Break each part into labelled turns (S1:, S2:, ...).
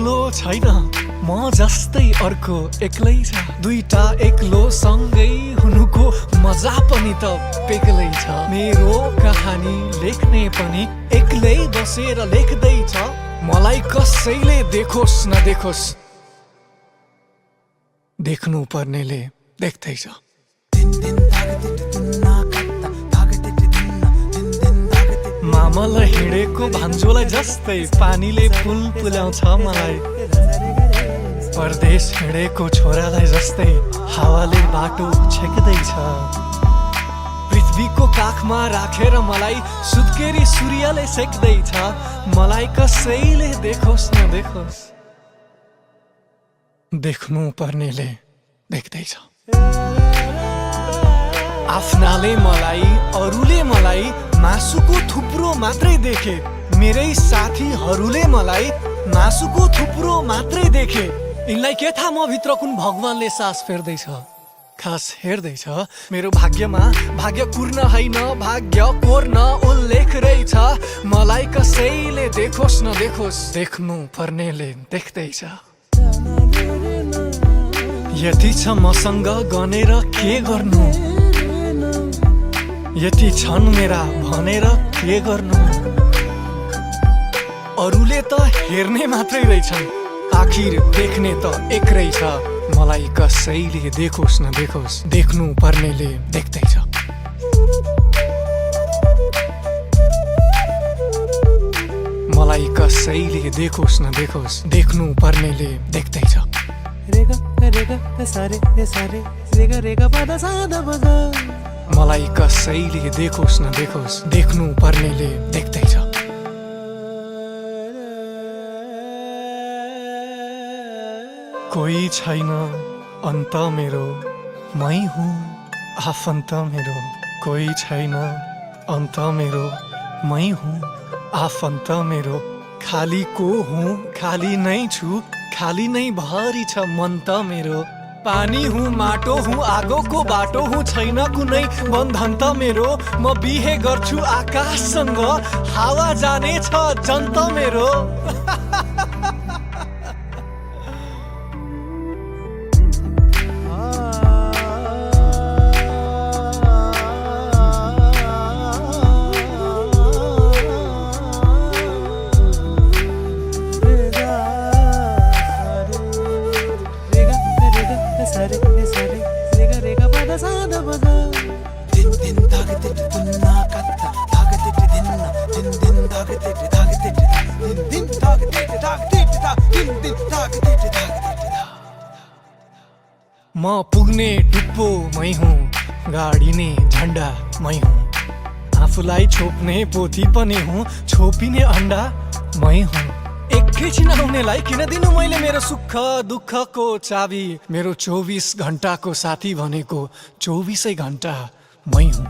S1: एक्लो छैन म जस्तै अर्को एक्लै छ दुईटा एक्लो सँगै हुनुको मजा पनि त बेग्लै छ मेरो कहानी लेख्ने पनि एक्लै बसेर लेख्दैछ मलाई कसैले देखोस् नदेखोस् देख्नु पर्नेले देख्दैछ मामल हिँडेको भान्जोलाई जस्तै पानीले फुल फुल्याउँछ मलाई परदेश हिँडेको छोरालाई जस्तै हावाले बाटो छेक्दैछ पृथ्वीको काखमा राखेर मलाई सुत्केरी सूर्यले सेक्दैछ मलाई कसैले देखोस् नदेखोस् देख्नु पर्नेले देख्दैछ आफ्नाले मलाई अरूले मलाई मासुको थुप्रो मात्रै देखे मेरै साथीहरूले मलाई मासुको थुप्रो मात्रै देखे यिनलाई के थाहा म भित्र कुन भगवानले सास फेर्दैछ खास हेर्दैछ मेरो भाग्यमा भाग्य कुर्न होइन भाग्य कोर्न उल्लेख रहेछ मलाई कसैले देखोस् नदेखोस् देख्नु पर्नेले देख्दैछ यति छ मसँग गनेर के गर्नु यति छन् मेरा भनेर के गर्नु अरूले त हेर्ने मात्रै रहेछन् आखिर देख्ने त एक रहेछ मलाई कसैले देखोस् नदेखोस् देख्नु पर्नेले देख्दैछ मलाई कसैले देखोस् नदेखोस् देख्नु पर्नेले देख्दैछ मलाई कसैले देखोस् नदेखोस् देख्नु पर्नेले देख्दैछ कोही छैन अन्त मेरो मै हुँ आफन्त मेरो कोही छैन अन्त मेरो मै हुँ आफन्त मेरो खाली को हुँ खाली नै छु खाली नै भरि छ मन त मेरो पानी हुँ माटो हुँ आगोको बाटो हुँ छैन कुनै बन्धन त मेरो म बिहे गर्छु आकाशसँग हावा जाने छ जन्त मेरो म पुग्ने टुप्पो मै हुँ गाडिने झन्डा मै हुँ आफूलाई छोप्ने पोथी पनि हुँ छोपिने अन्डा मै हुँ एकैछिन आउनेलाई किन दिनु मैले मेरो सुख दुःखको चाबी मेरो 24 घण्टाको साथी भनेको 24 घण्टा मै हुँ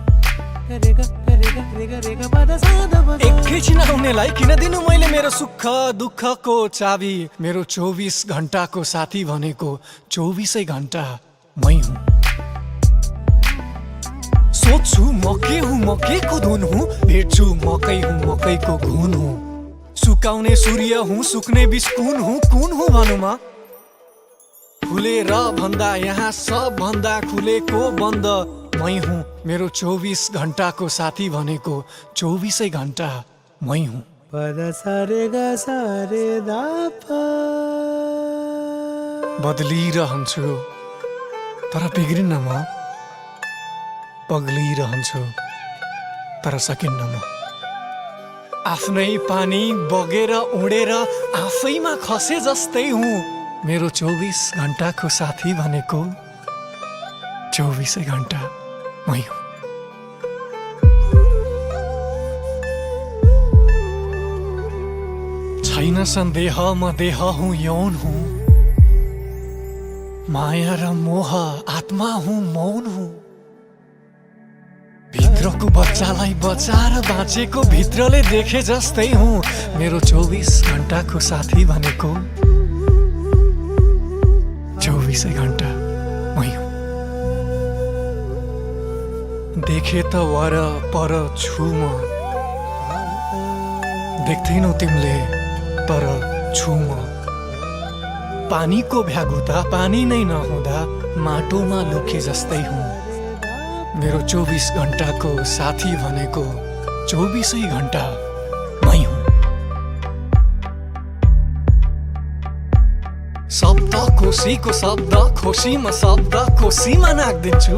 S1: एकैछिन आउनेलाई किन दिनु मैले मेरो सुख दुःखको चाबी मेरो 24 घण्टाको साथी भनेको 24 घण्टा मै हुँ सोच्छु म के हुँ म के को धुन हुँ भेट्छु मकै हुँ मकैको घुन हुँ सुकाउने सूर्य हुँ सुक्ने बिच कुन हुँ भनौँ म खुलेर भन्दा यहाँ सब भन्दा खुलेको बन्द मै हुँ मेरो 24 घण्टाको साथी भनेको 24 घण्टा मै हुँ बदलिरहन्छु तर बिग्रिन्न म पग्लिरहन्छु तर सकिन्न म आफ्नै पानी बगेर उडेर आफैमा खसे जस्तै हुँ मेरो 24 घण्टाको साथी भनेको 24 घण्टा मै हुँ छैन सन्देह म देह हुँ यौन हुँ माया र मोह आत्मा हुँ मौन हुँ भित्रको बच्चालाई बचाएर बाँचेको भित्रले देखे जस्तै हुँ मेरो 24 घण्टाको साथी भनेको 24 घण्टा मै हुँ देखे त वर पर छु म देख्दैनौ तिमीले तर छु म पानीको भ्यागुता पानी नै नहुँदा माटोमा लुके जस्तै हुँ। मेरो 24 घण्टाको साथी भनेको 24 घण्टा मै हुँ। शब्द खुसीको शब्द खुसीमा शब्द खुसीमा नाग्दिन्छु।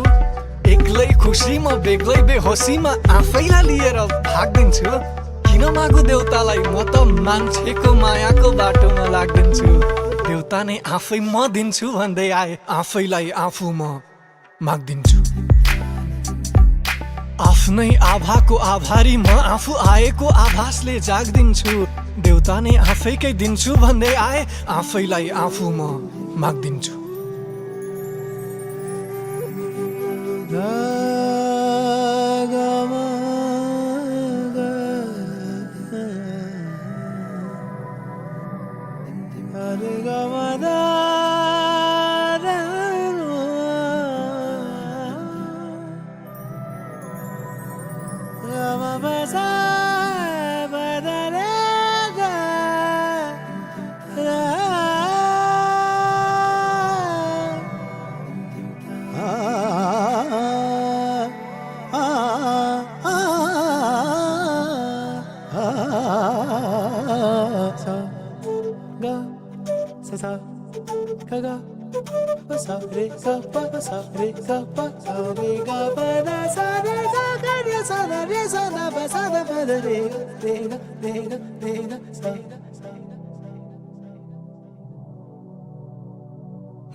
S1: एक्लै खुसीमा बेग्लै बेहोसीमा आफैलाई लिएर भाग्दिन्छु। किन मागु देउतालाई, म त मान्छेको मायाको बाटोमा लाग्दिन्छु। देउता नै आफै म दिन्छु भन्दै आए, आफैलाई आफू म माग्दिन्छु। आफ्नै आभाको आभारी म आफू आएको आभासले जाग्दिन्छु। देउता नै आफैकै दिन्छु भन्दै आए, आफैलाई आफू म माग्दिन्छु।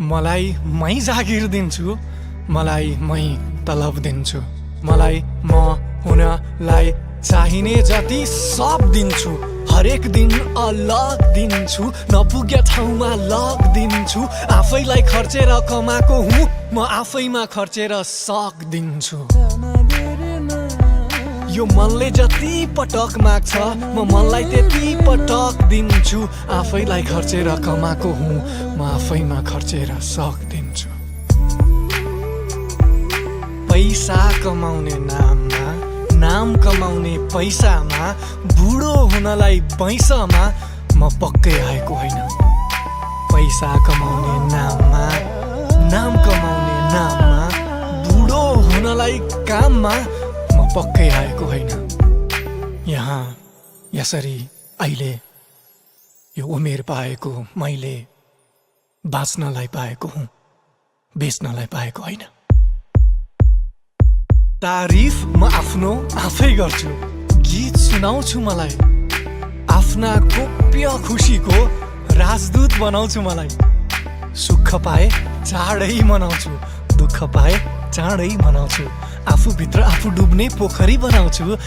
S1: मलाई मै जागिर दिन्छु, मलाई मै तलब दिन्छु। मलाई म हुनलाई चाहिने जति सब दिन्छु। हरेक दिन अलग दिन्छु, नपुग्या ठाउँमा लग दिन्छु। आफैलाई खर्चेर कमाएको हुँ, म आफैमा खर्चेर सक दिन्छु। यो मनले जति पटक माग्छ, म मनलाई त्यति पटक दिन्छु। आफैलाई खर्चेर कमाएको हुँ, म आफैमा खर्चेर सक दिन्छु। पैसा कमाउने नाममा, नाम कमाउने पैसामा, बुढो हुनलाई पैसामा म पक्कै आएको होइन। पैसा कमाउने नाममा, नाम कमाउने नाममा, बुढो हुनलाई काममा म पक्कै आएको होइन। यहाँ यसरी अहिले यो उमेर पाएको मैले बाँच्नलाई पाएको हुँ, बेच्नलाई पाएको होइन। तारिफ म आफ्नो आफै गर्छु, गीत सुनाउँछु मलाई। आफ्ना गोप्य खुसीको राजदूत बनाउँछु मलाई। सुख पाए चाँडै मनाउँछु, दुःख पाए चाँडै मनाउँछु। आफूभित्र आफू डुब्ने पोखरी बनाउँछु।